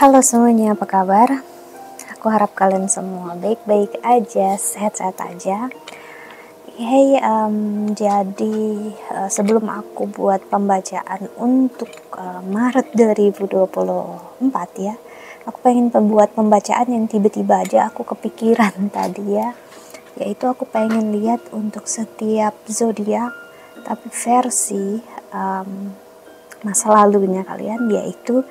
Halo semuanya, apa kabar? Aku harap kalian semua baik-baik aja, sehat-sehat aja. Hey, sebelum aku buat pembacaan untuk Maret 2024 ya, aku pengen buat pembacaan yang tiba-tiba aja aku kepikiran tadi ya, yaitu aku pengen lihat untuk setiap zodiak, tapi versi masa lalunya kalian, yaitu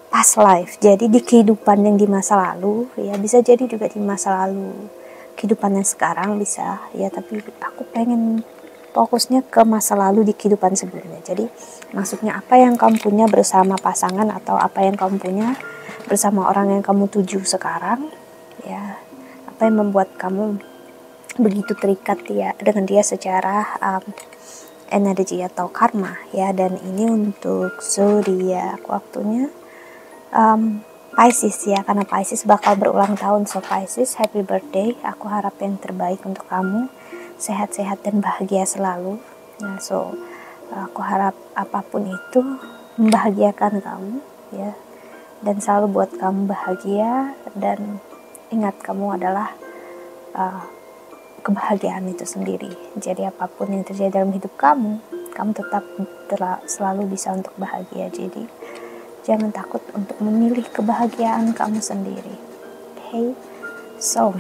past life. Jadi di kehidupan yang di masa lalu ya, bisa jadi juga di masa lalu kehidupan yang sekarang bisa ya, tapi aku pengen fokusnya ke masa lalu di kehidupan sebelumnya. Jadi maksudnya apa yang kamu punya bersama pasangan, atau apa yang kamu punya bersama orang yang kamu tuju sekarang ya, apa yang membuat kamu begitu terikat ya dengan dia secara energi atau karma ya. Dan ini untuk zodiak waktunya Pisces ya, karena Pisces bakal berulang tahun. So Pisces, happy birthday, aku harap yang terbaik untuk kamu, sehat-sehat dan bahagia selalu. Nah, aku harap apapun itu membahagiakan kamu ya, dan selalu buat kamu bahagia. Dan ingat, kamu adalah kebahagiaan itu sendiri. Jadi apapun yang terjadi dalam hidup kamu, kamu tetap selalu bisa untuk bahagia. Jadi jangan takut untuk memilih kebahagiaan kamu sendiri. Okay, so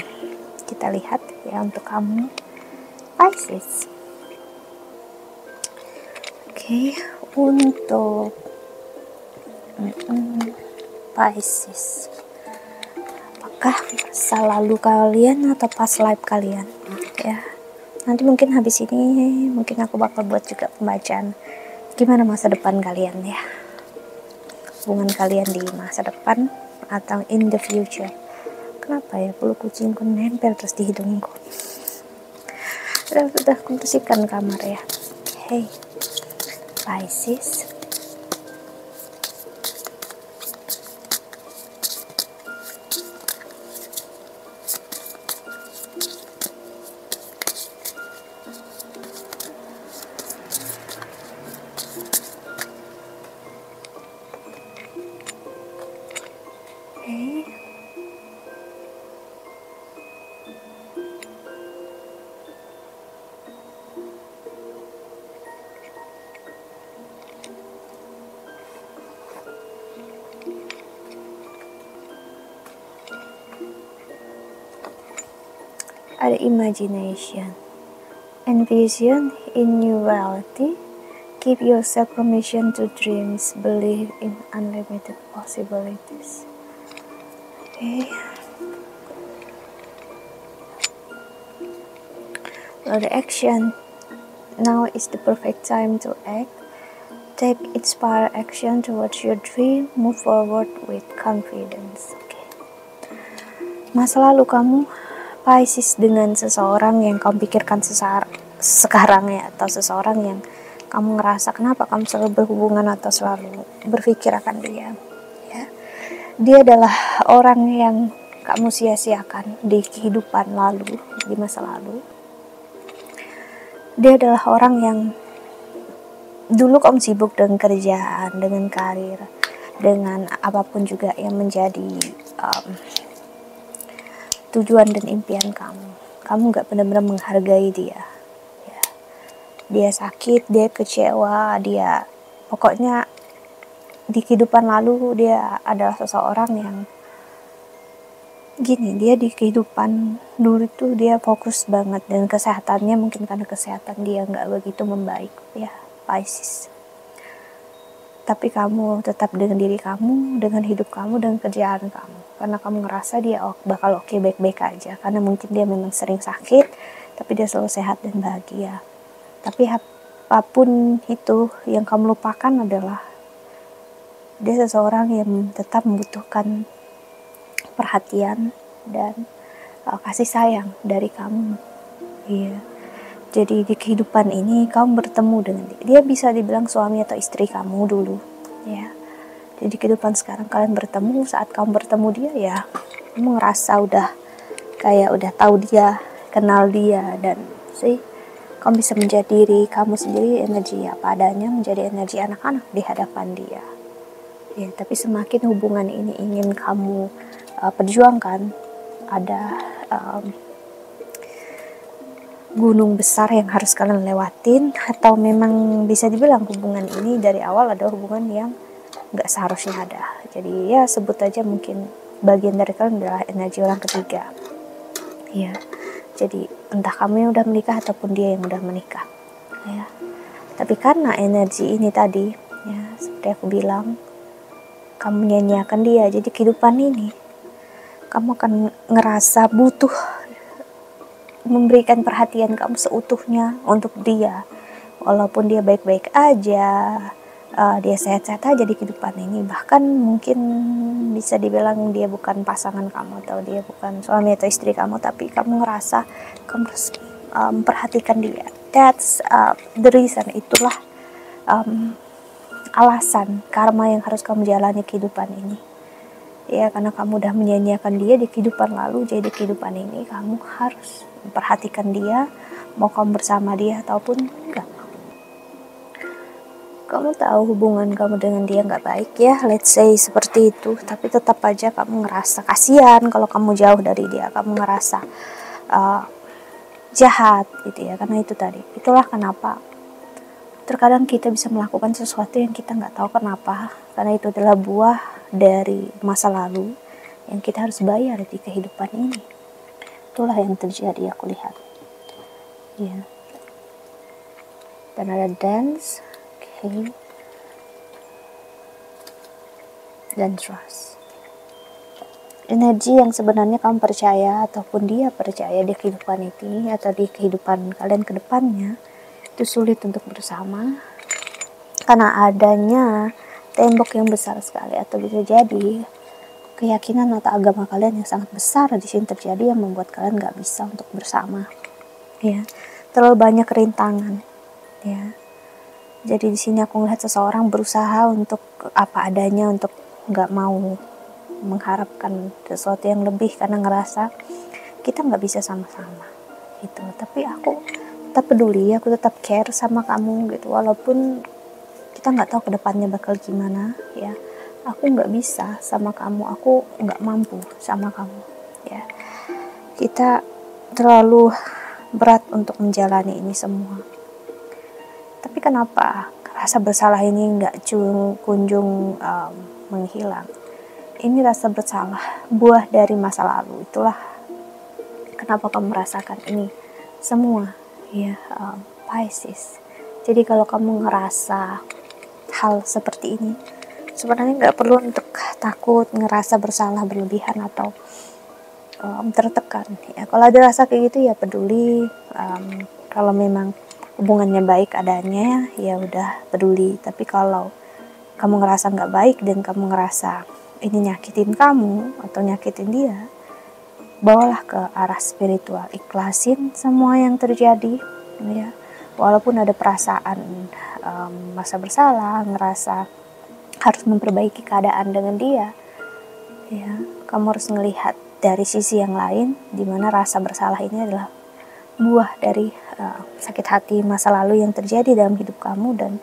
kita lihat ya untuk kamu Pisces. Okay, untuk Pisces, apakah masa lalu kalian atau past life kalian ya? Nanti mungkin habis ini mungkin aku bakal buat juga pembacaan gimana masa depan kalian ya, hubungan kalian di masa depan atau in the future. Kenapa ya bulu kucingku nempel terus di hidungku? Udah aku bersihkan kamar ya. Hey Pisces, ada imagination and vision in new reality. Give yourself permission to dreams, believe in unlimited possibilities. Okay. Now the action. Now is the perfect time to act. Take inspired action towards your dream. Move forward with confidence. Okay. Masa lalu kamu Pisces dengan seseorang yang kamu pikirkan sekarang ya, atau seseorang yang kamu ngerasa kenapa kamu selalu berhubungan atau selalu berpikir akan dia ya. Dia adalah orang yang kamu sia-siakan di kehidupan lalu, di masa lalu. Dia adalah orang yang dulu kamu sibuk dengan kerjaan, dengan karir, dengan apapun juga yang menjadi tujuan dan impian kamu. Kamu gak benar-benar menghargai dia ya. Dia sakit, dia kecewa, dia pokoknya di kehidupan lalu dia adalah seseorang yang gini, dia di kehidupan dulu itu dia fokus banget, dan kesehatannya mungkin karena kesehatan dia gak begitu membaik ya Pisces. Tapi kamu tetap dengan diri kamu, dengan hidup kamu, dengan kerjaan kamu. Karena kamu ngerasa dia bakal oke, baik-baik aja. Karena mungkin dia memang sering sakit, tapi dia selalu sehat dan bahagia. Tapi apapun itu yang kamu lupakan adalah dia seseorang yang tetap membutuhkan perhatian dan kasih sayang dari kamu. Iya. Jadi di kehidupan ini kamu bertemu dengan dia. Dia bisa dibilang suami atau istri kamu dulu ya. Jadi di kehidupan sekarang kalian bertemu. Saat kamu bertemu dia ya, kamu ngerasa udah tahu dia, kenal dia, dan kamu bisa menjadi diri kamu sendiri, energi apa adanya, menjadi energi anak-anak di hadapan dia Ya, tapi semakin hubungan ini ingin kamu perjuangkan, ada gunung besar yang harus kalian lewatin, atau memang bisa dibilang hubungan ini dari awal ada hubungan yang nggak seharusnya ada. Jadi ya sebut aja mungkin bagian dari kalian adalah energi orang ketiga. Ya, jadi entah kamu yang udah menikah ataupun dia yang udah menikah. Ya, tapi karena energi ini tadi, ya seperti aku bilang, kamu nyanyiakan dia, jadi kehidupan ini kamu akan ngerasa butuh memberikan perhatian kamu seutuhnya untuk dia, walaupun dia baik-baik aja, dia sehat-sehat aja di kehidupan ini, bahkan mungkin bisa dibilang dia bukan pasangan kamu atau dia bukan suami atau istri kamu, tapi kamu ngerasa kamu harus memperhatikan dia. That's the reason, itulah alasan karma yang harus kamu jalani kehidupan ini. Ya, karena kamu udah menyanyiakan dia di kehidupan lalu, jadi di kehidupan ini kamu harus memperhatikan dia, mau kamu bersama dia ataupun enggak. Kamu tahu hubungan kamu dengan dia nggak baik ya, let's say seperti itu, tapi tetap aja kamu ngerasa kasihan kalau kamu jauh dari dia, kamu ngerasa jahat gitu ya, karena itu tadi. Itulah kenapa terkadang kita bisa melakukan sesuatu yang kita nggak tahu kenapa, karena itu adalah buah dari masa lalu yang kita harus bayar di kehidupan ini. Itulah yang terjadi, aku lihat. Ya. Dan ada dance, okay. Dan trust. Energi yang sebenarnya kamu percaya ataupun dia percaya di kehidupan ini atau di kehidupan kalian ke depannya, itu sulit untuk bersama karena adanya tembok yang besar sekali, atau bisa jadi keyakinan atau agama kalian yang sangat besar di sini terjadi yang membuat kalian nggak bisa untuk bersama. Ya, terlalu banyak rintangan. Ya, jadi di sini aku melihat seseorang berusaha untuk apa adanya, untuk nggak mau mengharapkan sesuatu yang lebih karena ngerasa kita nggak bisa sama-sama gitu. Tapi aku tetap peduli, aku tetap care sama kamu gitu, walaupun kita nggak tahu kedepannya bakal gimana. Ya, aku nggak bisa sama kamu, aku nggak mampu sama kamu. Ya, kita terlalu berat untuk menjalani ini semua. Tapi kenapa rasa bersalah ini nggak kunjung menghilang? Ini rasa bersalah buah dari masa lalu. Itulah kenapa kamu merasakan ini semua, ya, Pisces. Jadi kalau kamu ngerasa hal seperti ini, sebenarnya nggak perlu untuk takut, ngerasa bersalah berlebihan atau tertekan. Ya, kalau ada rasa kayak gitu ya peduli. Kalau memang hubungannya baik adanya, ya udah peduli. Tapi kalau kamu ngerasa nggak baik dan kamu ngerasa ini nyakitin kamu atau nyakitin dia, bawalah ke arah spiritual, ikhlasin semua yang terjadi. Ya, walaupun ada perasaan merasa bersalah, ngerasa harus memperbaiki keadaan dengan dia, ya kamu harus melihat dari sisi yang lain, dimana rasa bersalah ini adalah buah dari sakit hati masa lalu yang terjadi dalam hidup kamu, dan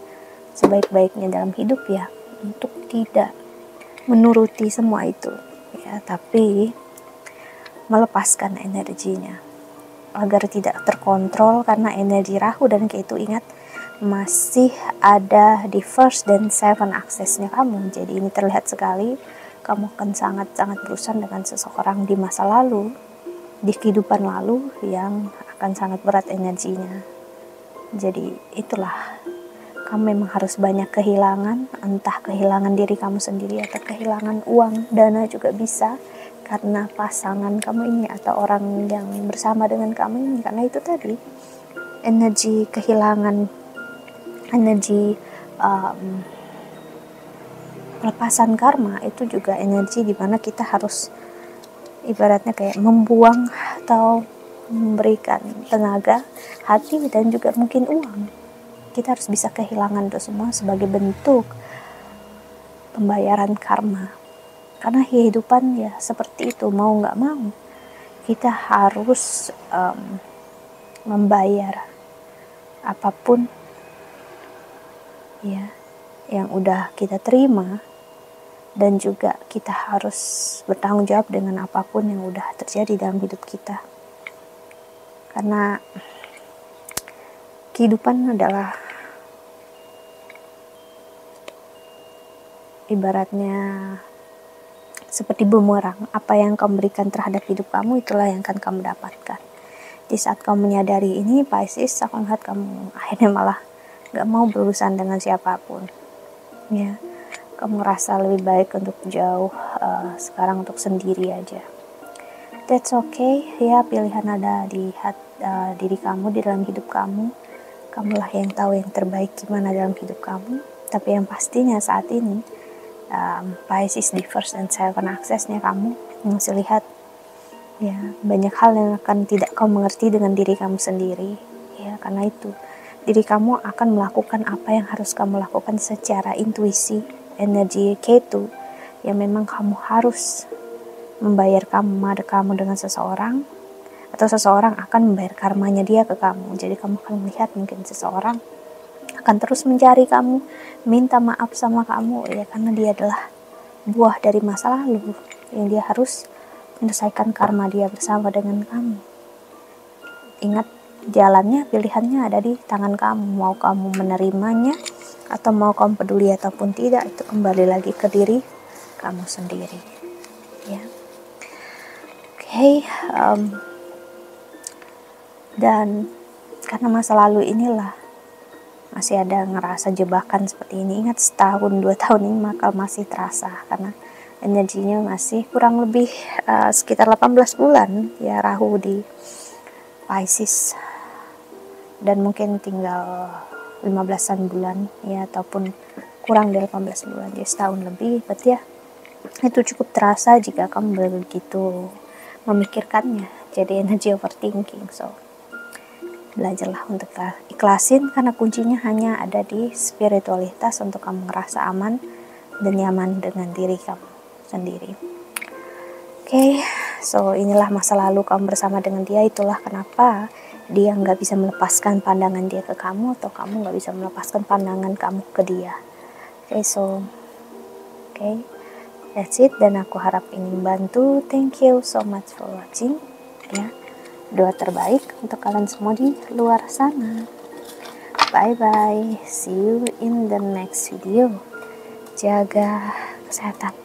sebaik-baiknya dalam hidup ya untuk tidak menuruti semua itu, ya, tapi melepaskan energinya agar tidak terkontrol, karena energi Rahu dan Ketu, ingat, masih ada di first dan seven aksesnya kamu. Jadi ini terlihat sekali kamu akan sangat-sangat berurusan dengan seseorang di masa lalu, di kehidupan lalu yang akan sangat berat energinya. Jadi itulah, kamu memang harus banyak kehilangan, entah kehilangan diri kamu sendiri atau kehilangan uang, dana juga bisa, karena pasangan kamu ini atau orang yang bersama dengan kamu ini. Karena itu tadi, energi kehilangan, energi pelepasan karma itu juga energi dimana kita harus ibaratnya kayak membuang atau memberikan tenaga, hati, dan juga mungkin uang. Kita harus bisa kehilangan itu semua sebagai bentuk pembayaran karma. Karena kehidupan ya seperti itu, mau nggak mau kita harus membayar apapun ya yang udah kita terima, dan juga kita harus bertanggung jawab dengan apapun yang udah terjadi dalam hidup kita. Karena kehidupan adalah ibaratnya seperti bumerang. Apa yang kamu berikan terhadap hidup kamu, itulah yang akan kamu dapatkan. Di saat kamu menyadari ini, Pisces, aku melihat kamu akhirnya malah gak mau berurusan dengan siapapun. Ya, kamu ngerasa lebih baik untuk jauh, sekarang untuk sendiri aja. That's okay, ya, pilihan ada di diri kamu, di dalam hidup kamu. Kamulah yang tahu yang terbaik gimana dalam hidup kamu. Tapi yang pastinya saat ini, Pisces di first and second access-nya kamu masih lihat ya banyak hal yang akan tidak kamu mengerti dengan diri kamu sendiri. Ya, karena itu diri kamu akan melakukan apa yang harus kamu lakukan secara intuisi, energi Ketu, yang memang kamu harus membayar karma kamu dengan seseorang, atau seseorang akan membayar karmanya dia ke kamu. Jadi kamu akan melihat mungkin seseorang akan terus mencari kamu, minta maaf sama kamu, ya karena dia adalah buah dari masa lalu yang dia harus menyelesaikan karma dia bersama dengan kamu. Ingat, jalannya, pilihannya ada di tangan kamu. Mau kamu menerimanya atau mau kamu peduli ataupun tidak, itu kembali lagi ke diri kamu sendiri. Ya, oke. Dan karena masa lalu inilah masih ada ngerasa jebakan seperti ini. Ingat, setahun 2 tahun ini maka masih terasa karena energinya masih kurang lebih sekitar 18 bulan ya Rahu di Pisces, dan mungkin tinggal 15-an bulan ya, ataupun kurang dari 18 bulan, jadi setahun lebih. Berarti ya itu cukup terasa jika kamu begitu memikirkannya, jadi energi overthinking. So belajarlah untuk ikhlasin, karena kuncinya hanya ada di spiritualitas untuk kamu ngerasa aman dan nyaman dengan diri kamu sendiri. Oke, so inilah masa lalu kamu bersama dengan dia. Itulah kenapa dia nggak bisa melepaskan pandangan dia ke kamu, atau kamu nggak bisa melepaskan pandangan kamu ke dia. Oke, that's it. Dan aku harap ini membantu. Thank you so much for watching. Ya, doa terbaik untuk kalian semua di luar sana. Bye bye, see you in the next video. Jaga kesehatan.